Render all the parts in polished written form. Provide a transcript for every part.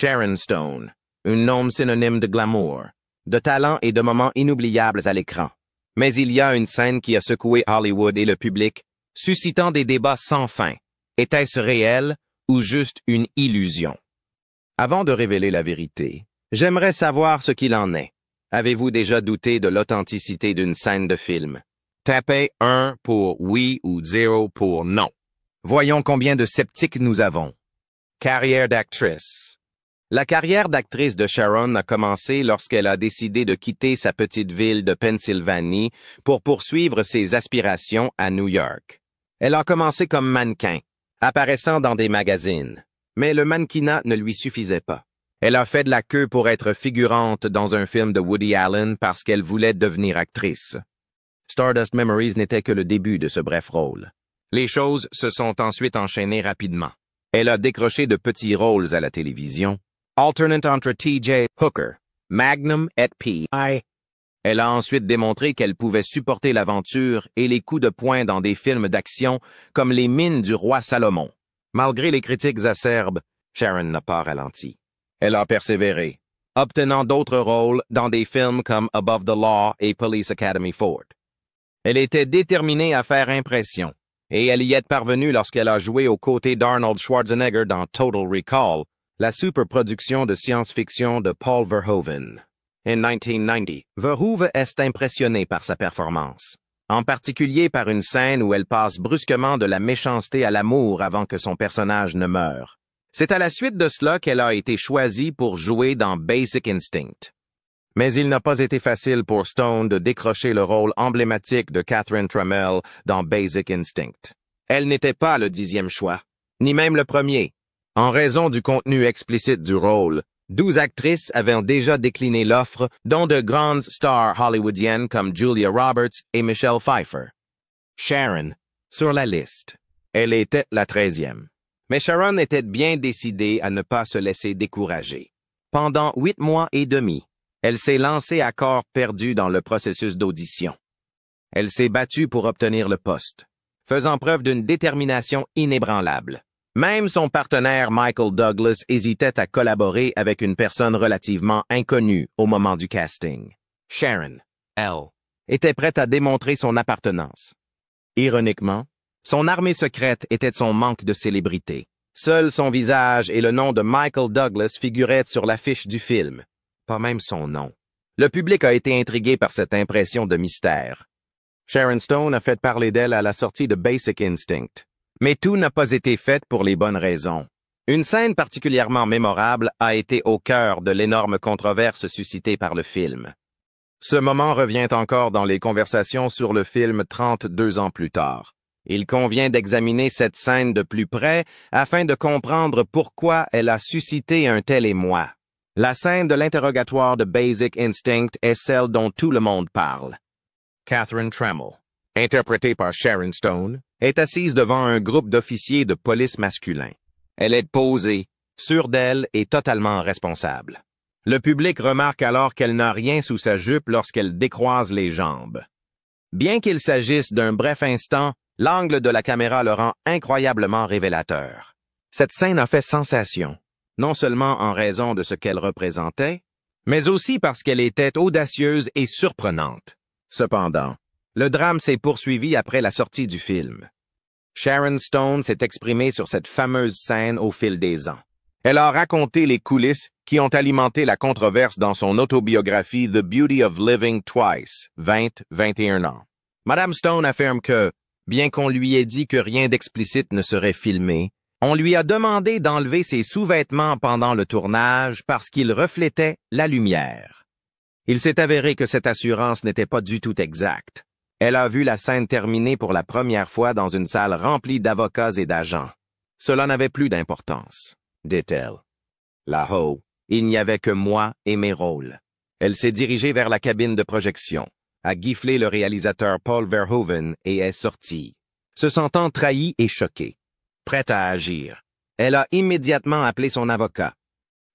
Sharon Stone, un nom synonyme de glamour, de talent et de moments inoubliables à l'écran. Mais il y a une scène qui a secoué Hollywood et le public, suscitant des débats sans fin. Était-ce réel ou juste une illusion? Avant de révéler la vérité, j'aimerais savoir ce qu'il en est. Avez-vous déjà douté de l'authenticité d'une scène de film? Tapez 1 pour oui ou 0 pour non. Voyons combien de sceptiques nous avons. Carrière d'actrice. La carrière d'actrice de Sharon a commencé lorsqu'elle a décidé de quitter sa petite ville de Pennsylvanie pour poursuivre ses aspirations à New York. Elle a commencé comme mannequin, apparaissant dans des magazines. Mais le mannequinat ne lui suffisait pas. Elle a fait de la queue pour être figurante dans un film de Woody Allen parce qu'elle voulait devenir actrice. Stardust Memories n'était que le début de ce bref rôle. Les choses se sont ensuite enchaînées rapidement. Elle a décroché de petits rôles à la télévision, alternant entre T.J. Hooker, Magnum et P.I. Elle a ensuite démontré qu'elle pouvait supporter l'aventure et les coups de poing dans des films d'action comme Les Mines du roi Salomon. Malgré les critiques acerbes, Sharon n'a pas ralenti. Elle a persévéré, obtenant d'autres rôles dans des films comme Above the Law et Police Academy 4. Elle était déterminée à faire impression, et elle y est parvenue lorsqu'elle a joué aux côtés d'Arnold Schwarzenegger dans Total Recall, la superproduction de science-fiction de Paul Verhoeven. En 1990, Verhoeven est impressionné par sa performance, en particulier par une scène où elle passe brusquement de la méchanceté à l'amour avant que son personnage ne meure. C'est à la suite de cela qu'elle a été choisie pour jouer dans Basic Instinct. Mais il n'a pas été facile pour Stone de décrocher le rôle emblématique de Catherine Trammell dans Basic Instinct. Elle n'était pas le 10e choix, ni même le premier. En raison du contenu explicite du rôle, 12 actrices avaient déjà décliné l'offre, dont de grandes stars hollywoodiennes comme Julia Roberts et Michelle Pfeiffer. Sharon, sur la liste. Elle était la 13e. Mais Sharon était bien décidée à ne pas se laisser décourager. Pendant 8 mois et demi, elle s'est lancée à corps perdu dans le processus d'audition. Elle s'est battue pour obtenir le poste, faisant preuve d'une détermination inébranlable. Même son partenaire Michael Douglas hésitait à collaborer avec une personne relativement inconnue au moment du casting. Sharon, elle, était prête à démontrer son appartenance. Ironiquement, son armée secrète était son manque de célébrité. Seul son visage et le nom de Michael Douglas figuraient sur l'affiche du film, pas même son nom. Le public a été intrigué par cette impression de mystère. Sharon Stone a fait parler d'elle à la sortie de Basic Instinct. Mais tout n'a pas été fait pour les bonnes raisons. Une scène particulièrement mémorable a été au cœur de l'énorme controverse suscitée par le film. Ce moment revient encore dans les conversations sur le film 32 ans plus tard. Il convient d'examiner cette scène de plus près afin de comprendre pourquoi elle a suscité un tel émoi. La scène de l'interrogatoire de Basic Instinct est celle dont tout le monde parle. Catherine Trammell, interprétée par Sharon Stone, est assise devant un groupe d'officiers de police masculins. Elle est posée, sûre d'elle et totalement responsable. Le public remarque alors qu'elle n'a rien sous sa jupe lorsqu'elle décroise les jambes. Bien qu'il s'agisse d'un bref instant, l'angle de la caméra le rend incroyablement révélateur. Cette scène a fait sensation, non seulement en raison de ce qu'elle représentait, mais aussi parce qu'elle était audacieuse et surprenante. Cependant, le drame s'est poursuivi après la sortie du film. Sharon Stone s'est exprimée sur cette fameuse scène au fil des ans. Elle a raconté les coulisses qui ont alimenté la controverse dans son autobiographie The Beauty of Living Twice, 20-21 ans. Madame Stone affirme que, bien qu'on lui ait dit que rien d'explicite ne serait filmé, on lui a demandé d'enlever ses sous-vêtements pendant le tournage parce qu'ils reflétaient la lumière. Il s'est avéré que cette assurance n'était pas du tout exacte. Elle a vu la scène terminer pour la première fois dans une salle remplie d'avocats et d'agents. Cela n'avait plus d'importance, dit-elle. Là-haut, il n'y avait que moi et mes rôles. Elle s'est dirigée vers la cabine de projection, a giflé le réalisateur Paul Verhoeven et est sortie, se sentant trahie et choquée. Prête à agir, elle a immédiatement appelé son avocat.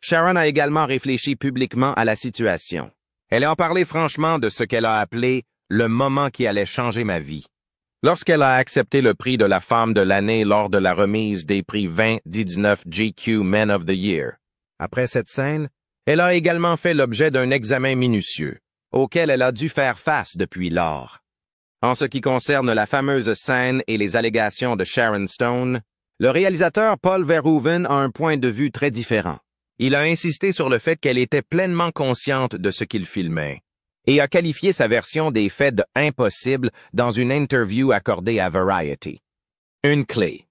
Sharon a également réfléchi publiquement à la situation. Elle a parlé franchement de ce qu'elle a appelé le moment qui allait changer ma vie. Lorsqu'elle a accepté le prix de la femme de l'année lors de la remise des prix 2019 GQ Men of the Year, Après cette scène, elle a également fait l'objet d'un examen minutieux, auquel elle a dû faire face depuis lors. En ce qui concerne la fameuse scène et les allégations de Sharon Stone, le réalisateur Paul Verhoeven a un point de vue très différent. Il a insisté sur le fait qu'elle était pleinement consciente de ce qu'il filmait et a qualifié sa version des faits de impossible dans une interview accordée à Variety. Une clé.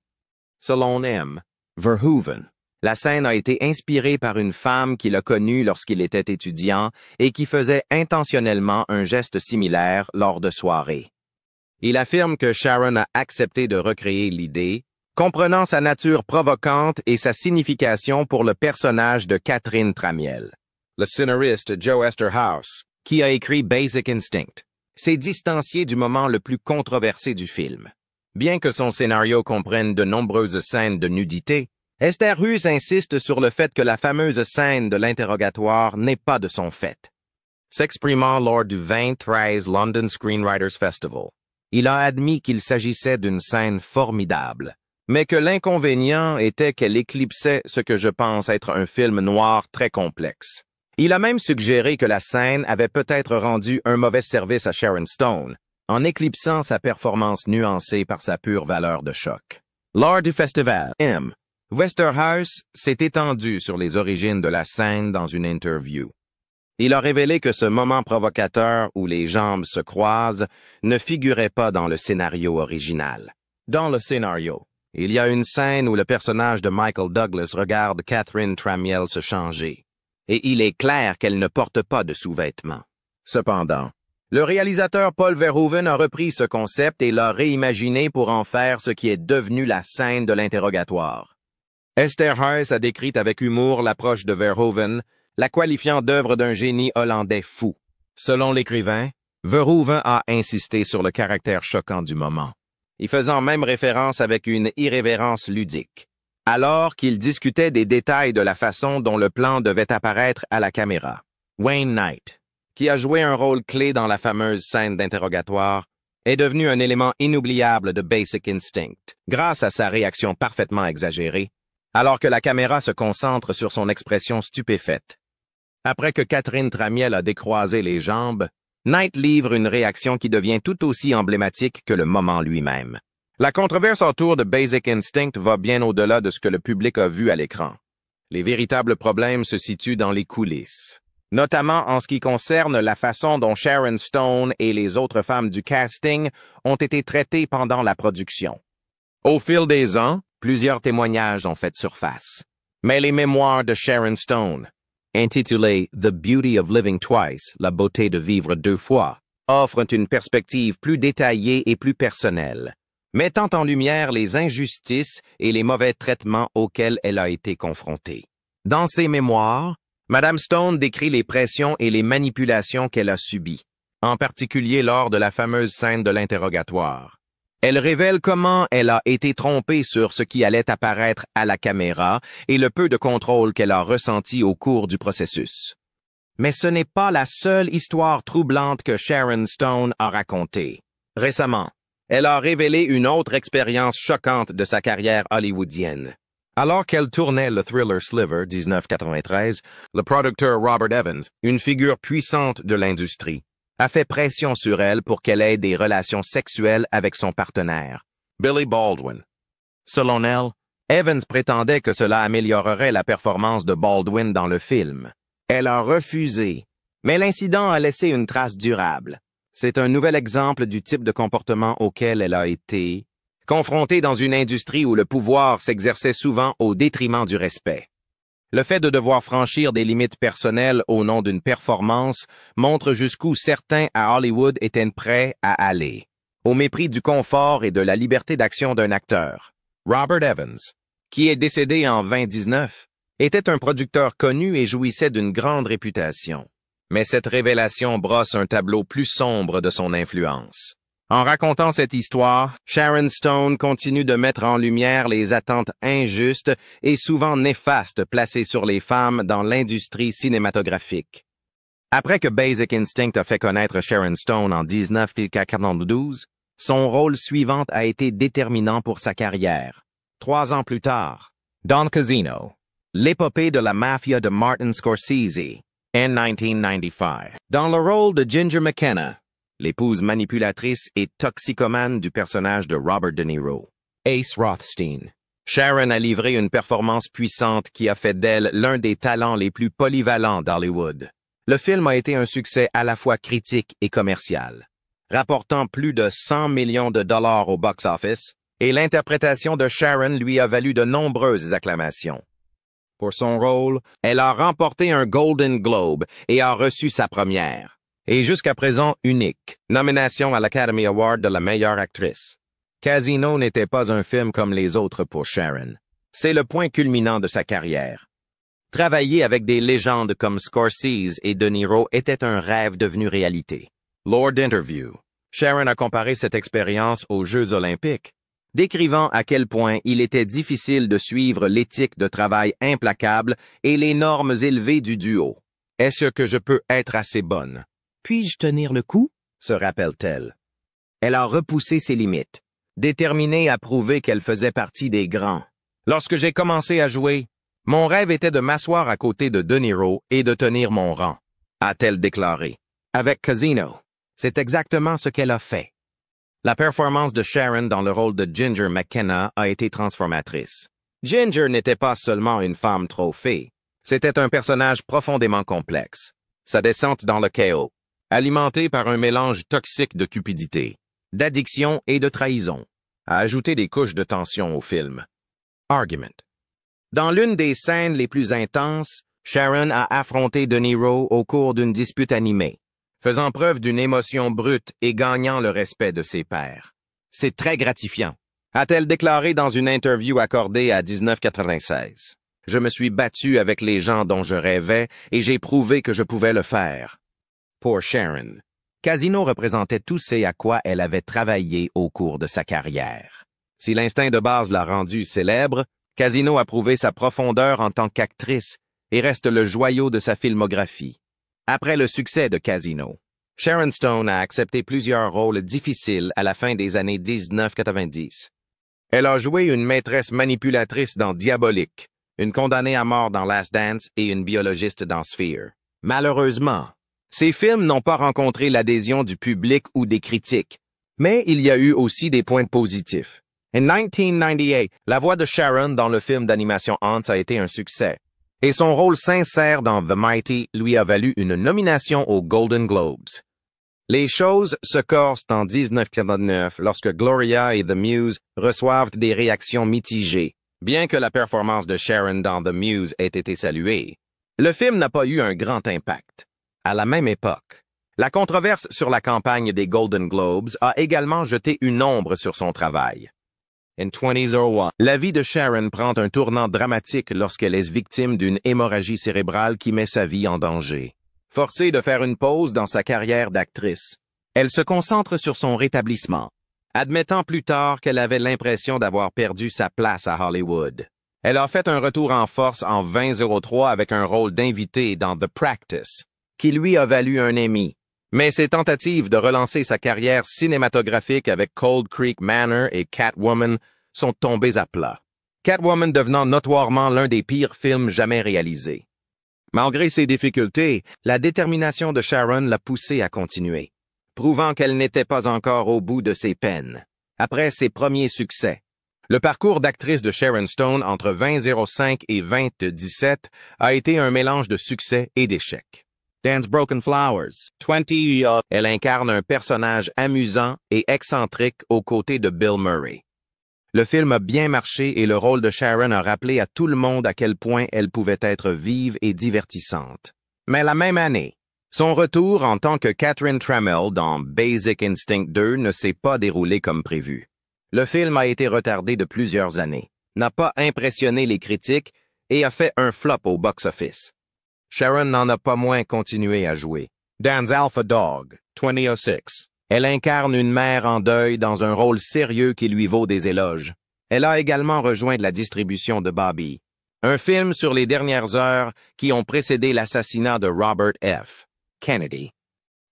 Selon M. Verhoeven, la scène a été inspirée par une femme qu'il a connue lorsqu'il était étudiant et qui faisait intentionnellement un geste similaire lors de soirées. Il affirme que Sharon a accepté de recréer l'idée, comprenant sa nature provocante et sa signification pour le personnage de Catherine Tramiel. Le scénariste Joe Esterhaus, qui a écrit Basic Instinct, s'est distancié du moment le plus controversé du film. Bien que son scénario comprenne de nombreuses scènes de nudité, Esterhaus insiste sur le fait que la fameuse scène de l'interrogatoire n'est pas de son fait. S'exprimant lors du 2013 London Screenwriters Festival, il a admis qu'il s'agissait d'une scène formidable, mais que l'inconvénient était qu'elle éclipsait ce que je pense être un film noir très complexe. Il a même suggéré que la scène avait peut-être rendu un mauvais service à Sharon Stone, en éclipsant sa performance nuancée par sa pure valeur de choc. Lors du festival, M. Esterhaus s'est étendu sur les origines de la scène dans une interview. Il a révélé que ce moment provocateur où les jambes se croisent ne figurait pas dans le scénario original. Dans le scénario, il y a une scène où le personnage de Michael Douglas regarde Catherine Tramiel se changer, et il est clair qu'elle ne porte pas de sous-vêtements. Cependant, le réalisateur Paul Verhoeven a repris ce concept et l'a réimaginé pour en faire ce qui est devenu la scène de l'interrogatoire. Esterhaus a décrit avec humour l'approche de Verhoeven, la qualifiant d'œuvre d'un génie hollandais fou. Selon l'écrivain, Verhoeven a insisté sur le caractère choquant du moment, y faisant même référence avec une irrévérence ludique, alors qu'il discutait des détails de la façon dont le plan devait apparaître à la caméra. Wayne Knight, qui a joué un rôle clé dans la fameuse scène d'interrogatoire, est devenu un élément inoubliable de Basic Instinct, grâce à sa réaction parfaitement exagérée, alors que la caméra se concentre sur son expression stupéfaite. Après que Catherine Tramiel a décroisé les jambes, Knight livre une réaction qui devient tout aussi emblématique que le moment lui-même. La controverse autour de Basic Instinct va bien au-delà de ce que le public a vu à l'écran. Les véritables problèmes se situent dans les coulisses, notamment en ce qui concerne la façon dont Sharon Stone et les autres femmes du casting ont été traitées pendant la production. Au fil des ans, plusieurs témoignages ont fait surface. Mais les mémoires de Sharon Stone, intitulées The Beauty of Living Twice, la beauté de vivre deux fois, offrent une perspective plus détaillée et plus personnelle, mettant en lumière les injustices et les mauvais traitements auxquels elle a été confrontée. Dans ses mémoires, Madame Stone décrit les pressions et les manipulations qu'elle a subies, en particulier lors de la fameuse scène de l'interrogatoire. Elle révèle comment elle a été trompée sur ce qui allait apparaître à la caméra et le peu de contrôle qu'elle a ressenti au cours du processus. Mais ce n'est pas la seule histoire troublante que Sharon Stone a racontée. Récemment, elle a révélé une autre expérience choquante de sa carrière hollywoodienne. Alors qu'elle tournait le thriller Sliver 1993, le producteur Robert Evans, une figure puissante de l'industrie, a fait pression sur elle pour qu'elle ait des relations sexuelles avec son partenaire, Billy Baldwin. Selon elle, Evans prétendait que cela améliorerait la performance de Baldwin dans le film. Elle a refusé, mais l'incident a laissé une trace durable. C'est un nouvel exemple du type de comportement auquel elle a été confrontée dans une industrie où le pouvoir s'exerçait souvent au détriment du respect. Le fait de devoir franchir des limites personnelles au nom d'une performance montre jusqu'où certains à Hollywood étaient prêts à aller, au mépris du confort et de la liberté d'action d'un acteur. Robert Evans, qui est décédé en 2019, était un producteur connu et jouissait d'une grande réputation. Mais cette révélation brosse un tableau plus sombre de son influence. En racontant cette histoire, Sharon Stone continue de mettre en lumière les attentes injustes et souvent néfastes placées sur les femmes dans l'industrie cinématographique. Après que Basic Instinct a fait connaître Sharon Stone en 1992, son rôle suivant a été déterminant pour sa carrière. 3 ans plus tard, Don Casino, L'épopée de la mafia de Martin Scorsese, en 1995. Dans le rôle de Ginger McKenna, l'épouse manipulatrice et toxicomane du personnage de Robert De Niro, Ace Rothstein, Sharon a livré une performance puissante qui a fait d'elle l'un des talents les plus polyvalents d'Hollywood. Le film a été un succès à la fois critique et commercial, rapportant plus de 100 millions de dollars au box-office, et l'interprétation de Sharon lui a valu de nombreuses acclamations. Pour son rôle, elle a remporté un Golden Globe et a reçu sa première, et jusqu'à présent unique, nomination à l'Academy Award de la meilleure actrice. Casino n'était pas un film comme les autres pour Sharon. C'est le point culminant de sa carrière. Travailler avec des légendes comme Scorsese et De Niro était un rêve devenu réalité. Lors d'interview, Sharon a comparé cette expérience aux Jeux olympiques, décrivant à quel point il était difficile de suivre l'éthique de travail implacable et les normes élevées du duo. « Est-ce que je peux être assez bonne? Puis-je tenir le coup? » se rappelle-t-elle. Elle a repoussé ses limites, déterminée à prouver qu'elle faisait partie des grands. « Lorsque j'ai commencé à jouer, mon rêve était de m'asseoir à côté de De Niro et de tenir mon rang, » a-t-elle déclaré. Avec Casino, c'est exactement ce qu'elle a fait. La performance de Sharon dans le rôle de Ginger McKenna a été transformatrice. Ginger n'était pas seulement une femme trophée, c'était un personnage profondément complexe. Sa descente dans le chaos, alimentée par un mélange toxique de cupidité, d'addiction et de trahison, a ajouté des couches de tension au film. Argument. Dans l'une des scènes les plus intenses, Sharon a affronté De Niro au cours d'une dispute animée, faisant preuve d'une émotion brute et gagnant le respect de ses pairs. C'est très gratifiant, a-t-elle déclaré dans une interview accordée à 1996. Je me suis battue avec les gens dont je rêvais et j'ai prouvé que je pouvais le faire. Pour Sharon, Casino représentait tout ce à quoi elle avait travaillé au cours de sa carrière. Si l'instinct de base l'a rendue célèbre, Casino a prouvé sa profondeur en tant qu'actrice et reste le joyau de sa filmographie. Après le succès de Casino, Sharon Stone a accepté plusieurs rôles difficiles à la fin des années 1990. Elle a joué une maîtresse manipulatrice dans Diabolique, une condamnée à mort dans Last Dance et une biologiste dans Sphere. Malheureusement, ces films n'ont pas rencontré l'adhésion du public ou des critiques, mais il y a eu aussi des points positifs. En 1998, la voix de Sharon dans le film d'animation Ants a été un succès, et son rôle sincère dans The Mighty lui a valu une nomination aux Golden Globes. Les choses se corsent en 1949 lorsque Gloria et The Muse reçoivent des réactions mitigées, bien que la performance de Sharon dans The Muse ait été saluée. Le film n'a pas eu un grand impact. À la même époque, la controverse sur la campagne des Golden Globes a également jeté une ombre sur son travail. En 2001, la vie de Sharon prend un tournant dramatique lorsqu'elle est victime d'une hémorragie cérébrale qui met sa vie en danger. Forcée de faire une pause dans sa carrière d'actrice, elle se concentre sur son rétablissement, admettant plus tard qu'elle avait l'impression d'avoir perdu sa place à Hollywood. Elle a fait un retour en force en 2003 avec un rôle d'invité dans The Practice, qui lui a valu un Emmy. Mais ses tentatives de relancer sa carrière cinématographique avec Cold Creek Manor et Catwoman sont tombées à plat. Catwoman devenant notoirement l'un des pires films jamais réalisés. Malgré ses difficultés, la détermination de Sharon l'a poussée à continuer, prouvant qu'elle n'était pas encore au bout de ses peines. Après ses premiers succès, le parcours d'actrice de Sharon Stone entre 2005 et 2017 a été un mélange de succès et d'échecs. Dance Broken Flowers, 20 Years, elle incarne un personnage amusant et excentrique aux côtés de Bill Murray. Le film a bien marché et le rôle de Sharon a rappelé à tout le monde à quel point elle pouvait être vive et divertissante. Mais la même année, son retour en tant que Catherine Trammell dans Basic Instinct 2 ne s'est pas déroulé comme prévu. Le film a été retardé de plusieurs années, n'a pas impressionné les critiques et a fait un flop au box-office. Sharon n'en a pas moins continué à jouer. Dan's Alpha Dog, 2006. Elle incarne une mère en deuil dans un rôle sérieux qui lui vaut des éloges. Elle a également rejoint la distribution de Bobby, un film sur les dernières heures qui ont précédé l'assassinat de Robert F. Kennedy.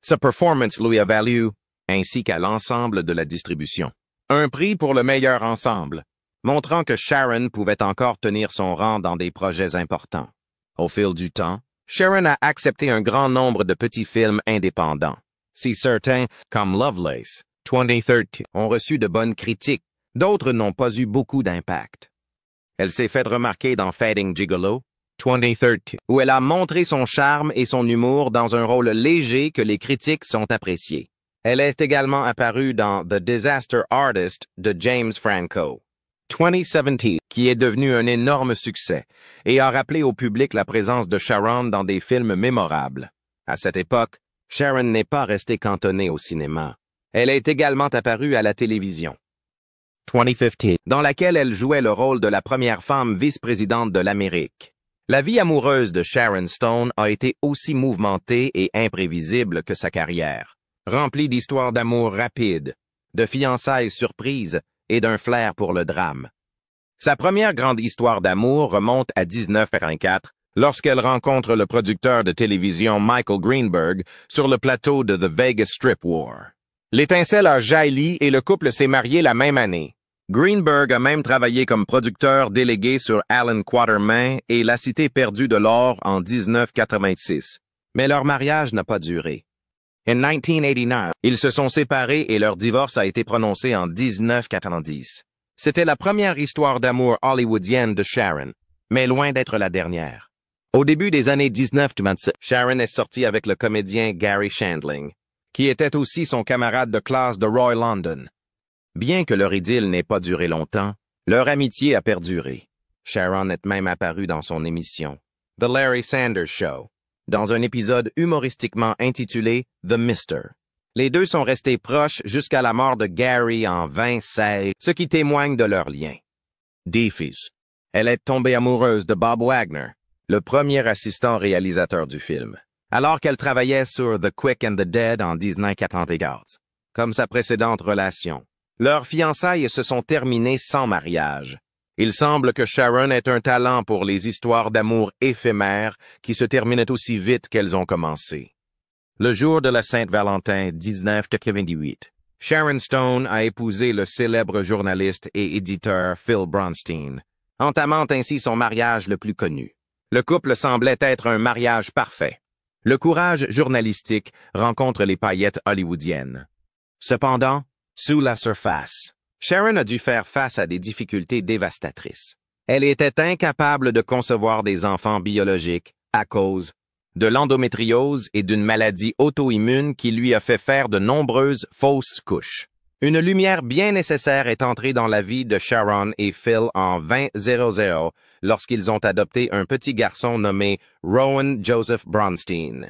Sa performance lui a valu, ainsi qu'à l'ensemble de la distribution, un prix pour le meilleur ensemble, montrant que Sharon pouvait encore tenir son rang dans des projets importants. Au fil du temps, Sharon a accepté un grand nombre de petits films indépendants. Si certains, comme Lovelace, 2013, ont reçu de bonnes critiques, d'autres n'ont pas eu beaucoup d'impact. Elle s'est fait remarquer dans Fading Gigolo, 2013, où elle a montré son charme et son humour dans un rôle léger que les critiques sont appréciés. Elle est également apparue dans The Disaster Artist de James Franco, 2017, qui est devenu un énorme succès et a rappelé au public la présence de Sharon dans des films mémorables. À cette époque, Sharon n'est pas restée cantonnée au cinéma. Elle est également apparue à la télévision, 2015, dans laquelle elle jouait le rôle de la première femme vice-présidente de l'Amérique. La vie amoureuse de Sharon Stone a été aussi mouvementée et imprévisible que sa carrière, remplie d'histoires d'amour rapides, de fiançailles surprises et d'un flair pour le drame. Sa première grande histoire d'amour remonte à 1984, lorsqu'elle rencontre le producteur de télévision Michael Greenberg sur le plateau de The Vegas Strip War. L'étincelle a jailli et le couple s'est marié la même année. Greenberg a même travaillé comme producteur délégué sur Alan Quatermain et La Cité perdue de l'or en 1986. Mais leur mariage n'a pas duré. En 1989, ils se sont séparés et leur divorce a été prononcé en 1990. C'était la première histoire d'amour hollywoodienne de Sharon, mais loin d'être la dernière. Au début des années 1996, Sharon est sortie avec le comédien Gary Shandling, qui était aussi son camarade de classe de Roy London. Bien que leur idylle n'ait pas duré longtemps, leur amitié a perduré. Sharon est même apparue dans son émission, The Larry Sanders Show, dans un épisode humoristiquement intitulé The Mister. Les deux sont restés proches jusqu'à la mort de Gary en 2016, ce qui témoigne de leur lien. Défis. Elle est tombée amoureuse de Bob Wagner, le premier assistant réalisateur du film, alors qu'elle travaillait sur The Quick and the Dead en 1994, comme sa précédente relation. Leurs fiançailles se sont terminées sans mariage. Il semble que Sharon ait un talent pour les histoires d'amour éphémères qui se terminent aussi vite qu'elles ont commencé. Le jour de la Saint-Valentin 1998, Sharon Stone a épousé le célèbre journaliste et éditeur Phil Bronstein, entamant ainsi son mariage le plus connu. Le couple semblait être un mariage parfait. Le courage journalistique rencontre les paillettes hollywoodiennes. Cependant, sous la surface, Sharon a dû faire face à des difficultés dévastatrices. Elle était incapable de concevoir des enfants biologiques à cause de l'endométriose et d'une maladie auto-immune qui lui a fait faire de nombreuses fausses couches. Une lumière bien nécessaire est entrée dans la vie de Sharon et Phil en 2000 lorsqu'ils ont adopté un petit garçon nommé Rowan Joseph Bronstein.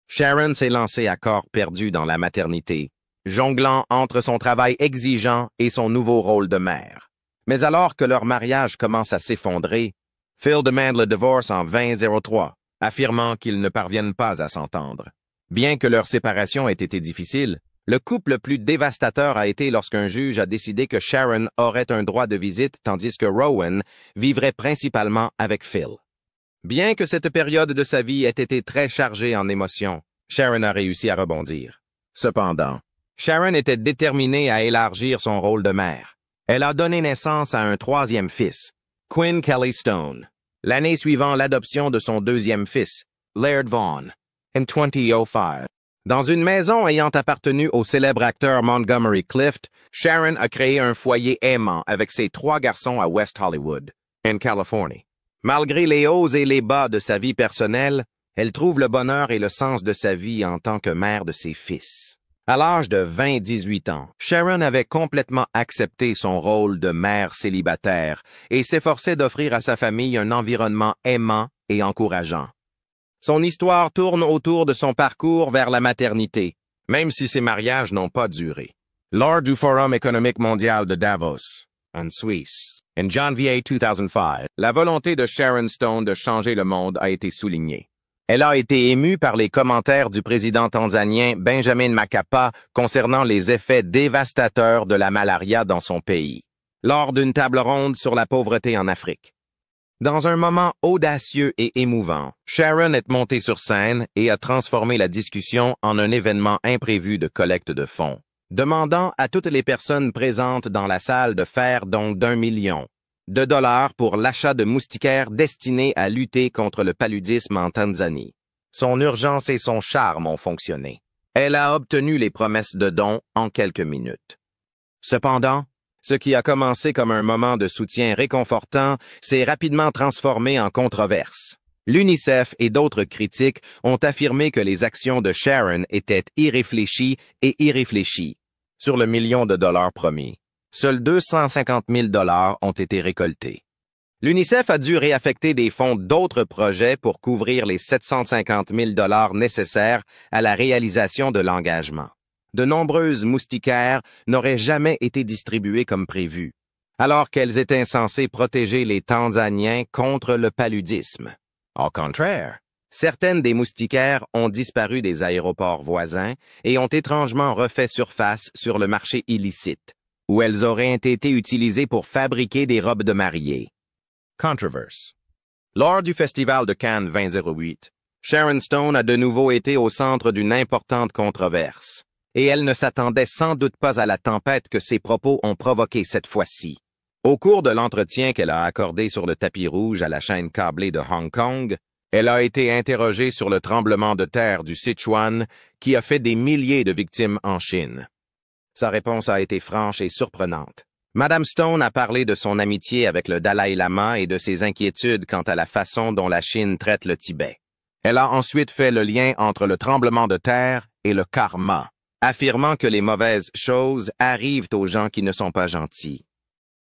Sharon s'est lancée à corps perdu dans la maternité, jonglant entre son travail exigeant et son nouveau rôle de mère. Mais alors que leur mariage commence à s'effondrer, Phil demande le divorce en 2003, affirmant qu'ils ne parviennent pas à s'entendre. Bien que leur séparation ait été difficile, le couple le plus dévastateur a été lorsqu'un juge a décidé que Sharon aurait un droit de visite tandis que Rowan vivrait principalement avec Phil. Bien que cette période de sa vie ait été très chargée en émotions, Sharon a réussi à rebondir. Cependant, Sharon était déterminée à élargir son rôle de mère. Elle a donné naissance à un troisième fils, Quinn Kelly Stone, l'année suivant l'adoption de son deuxième fils, Laird Vaughn, en 2005. Dans une maison ayant appartenu au célèbre acteur Montgomery Clift, Sharon a créé un foyer aimant avec ses 3 garçons à West Hollywood, en Californie. Malgré les hauts et les bas de sa vie personnelle, elle trouve le bonheur et le sens de sa vie en tant que mère de ses fils. À l'âge de 18 ans, Sharon avait complètement accepté son rôle de mère célibataire et s'efforçait d'offrir à sa famille un environnement aimant et encourageant. Son histoire tourne autour de son parcours vers la maternité, même si ses mariages n'ont pas duré. Lors du Forum économique mondial de Davos, en Suisse, en janvier 2005, la volonté de Sharon Stone de changer le monde a été soulignée. Elle a été émue par les commentaires du président tanzanien Benjamin Mkapa concernant les effets dévastateurs de la malaria dans son pays, lors d'une table ronde sur la pauvreté en Afrique. Dans un moment audacieux et émouvant, Sharon est montée sur scène et a transformé la discussion en un événement imprévu de collecte de fonds. demandant à toutes les personnes présentes dans la salle de faire don d'1 million de dollars pour l'achat de moustiquaires destinés à lutter contre le paludisme en Tanzanie. Son urgence et son charme ont fonctionné. Elle a obtenu les promesses de dons en quelques minutes. Cependant, ce qui a commencé comme un moment de soutien réconfortant s'est rapidement transformé en controverse. L'UNICEF et d'autres critiques ont affirmé que les actions de Sharon étaient irréfléchies et irréfléchies. Sur le million de dollars promis, seuls 250 000 dollars ont été récoltés. L'UNICEF a dû réaffecter des fonds d'autres projets pour couvrir les 750 000 dollars nécessaires à la réalisation de l'engagement. De nombreuses moustiquaires n'auraient jamais été distribuées comme prévu, alors qu'elles étaient censées protéger les Tanzaniens contre le paludisme. Au contraire, certaines des moustiquaires ont disparu des aéroports voisins et ont étrangement refait surface sur le marché illicite, où elles auraient été utilisées pour fabriquer des robes de mariée. Controverse. Lors du Festival de Cannes 2008, Sharon Stone a de nouveau été au centre d'une importante controverse, et elle ne s'attendait sans doute pas à la tempête que ses propos ont provoqué cette fois-ci. Au cours de l'entretien qu'elle a accordé sur le tapis rouge à la chaîne câblée de Hong Kong, elle a été interrogée sur le tremblement de terre du Sichuan qui a fait des milliers de victimes en Chine. Sa réponse a été franche et surprenante. Madame Stone a parlé de son amitié avec le Dalai Lama et de ses inquiétudes quant à la façon dont la Chine traite le Tibet. Elle a ensuite fait le lien entre le tremblement de terre et le karma, affirmant que les mauvaises choses arrivent aux gens qui ne sont pas gentils.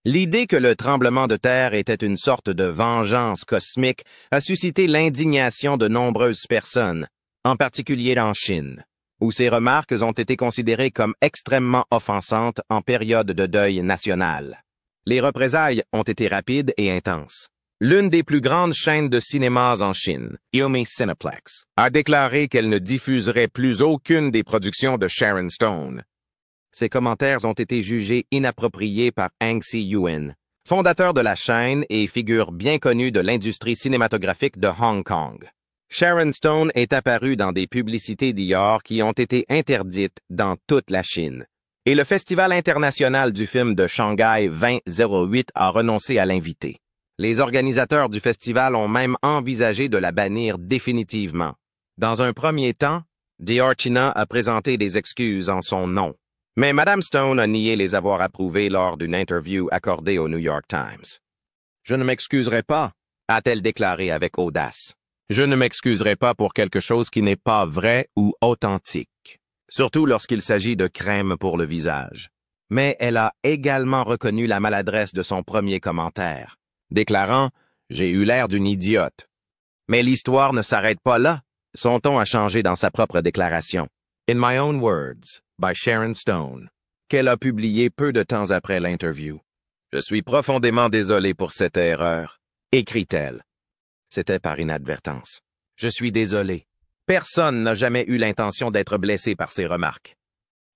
L'idée que le tremblement de terre était une sorte de vengeance cosmique a suscité l'indignation de nombreuses personnes, en particulier en Chine, où ces remarques ont été considérées comme extrêmement offensantes en période de deuil national. Les représailles ont été rapides et intenses. L'une des plus grandes chaînes de cinémas en Chine, Yomi Cineplex, a déclaré qu'elle ne diffuserait plus aucune des productions de Sharon Stone. Ces commentaires ont été jugés inappropriés par Ang Si-Yuan, fondateur de la chaîne et figure bien connue de l'industrie cinématographique de Hong Kong. Sharon Stone est apparue dans des publicités Dior qui ont été interdites dans toute la Chine. Et le Festival international du film de Shanghai 2008 a renoncé à l'inviter. Les organisateurs du festival ont même envisagé de la bannir définitivement. Dans un premier temps, Dior China a présenté des excuses en son nom. Mais Madame Stone a nié les avoir approuvées lors d'une interview accordée au New York Times. « Je ne m'excuserai pas », a-t-elle déclaré avec audace. « Je ne m'excuserai pas pour quelque chose qui n'est pas vrai ou authentique, surtout lorsqu'il s'agit de crème pour le visage. » Mais elle a également reconnu la maladresse de son premier commentaire, déclarant « J'ai eu l'air d'une idiote ». Mais l'histoire ne s'arrête pas là. Son ton a changé dans sa propre déclaration. « In my own words » by Sharon Stone, qu'elle a publié peu de temps après l'interview. « Je suis profondément désolée pour cette erreur », écrit-elle. C'était par inadvertance. « Je suis désolée. Personne n'a jamais eu l'intention d'être blessé par ces remarques. »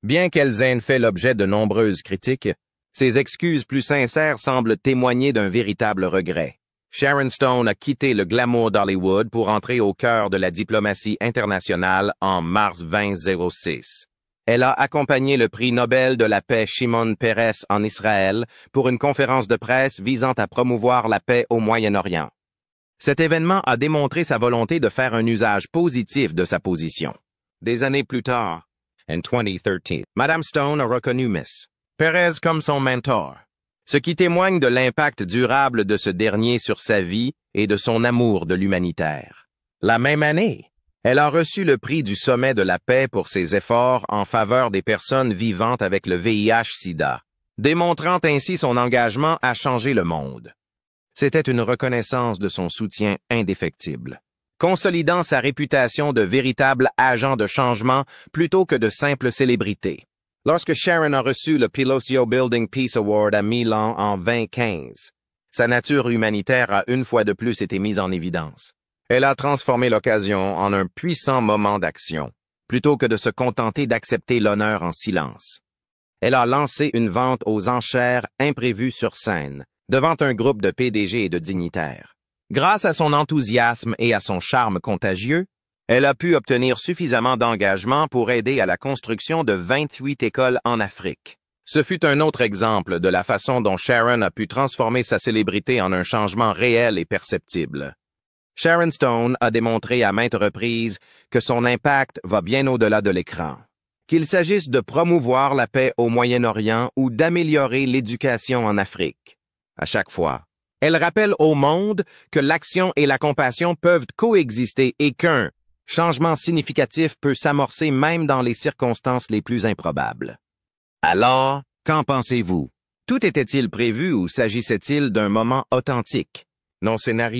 Bien qu'elles aient fait l'objet de nombreuses critiques, ces excuses plus sincères semblent témoigner d'un véritable regret. Sharon Stone a quitté le glamour d'Hollywood pour entrer au cœur de la diplomatie internationale en mars 2006. Elle a accompagné le prix Nobel de la paix Shimon Peres en Israël pour une conférence de presse visant à promouvoir la paix au Moyen-Orient. Cet événement a démontré sa volonté de faire un usage positif de sa position. Des années plus tard, en 2013, Madame Stone a reconnu Miss Perez comme son mentor, ce qui témoigne de l'impact durable de ce dernier sur sa vie et de son amour de l'humanitaire. La même année, elle a reçu le prix du Sommet de la paix pour ses efforts en faveur des personnes vivant avec le VIH-Sida, démontrant ainsi son engagement à changer le monde. C'était une reconnaissance de son soutien indéfectible, consolidant sa réputation de véritable agent de changement plutôt que de simple célébrité. Lorsque Sharon a reçu le Pelosio Building Peace Award à Milan en 2015, sa nature humanitaire a une fois de plus été mise en évidence. Elle a transformé l'occasion en un puissant moment d'action, plutôt que de se contenter d'accepter l'honneur en silence. Elle a lancé une vente aux enchères imprévue sur scène, devant un groupe de PDG et de dignitaires. Grâce à son enthousiasme et à son charme contagieux, Elle a pu obtenir suffisamment d'engagement pour aider à la construction de 28 écoles en Afrique. Ce fut un autre exemple de la façon dont Sharon a pu transformer sa célébrité en un changement réel et perceptible. Sharon Stone a démontré à maintes reprises que son impact va bien au-delà de l'écran. Qu'il s'agisse de promouvoir la paix au Moyen-Orient ou d'améliorer l'éducation en Afrique. À chaque fois, elle rappelle au monde que l'action et la compassion peuvent coexister et qu'un changement significatif peut s'amorcer même dans les circonstances les plus improbables. Alors, qu'en pensez-vous? Tout était-il prévu ou s'agissait-il d'un moment authentique, non scénarisé?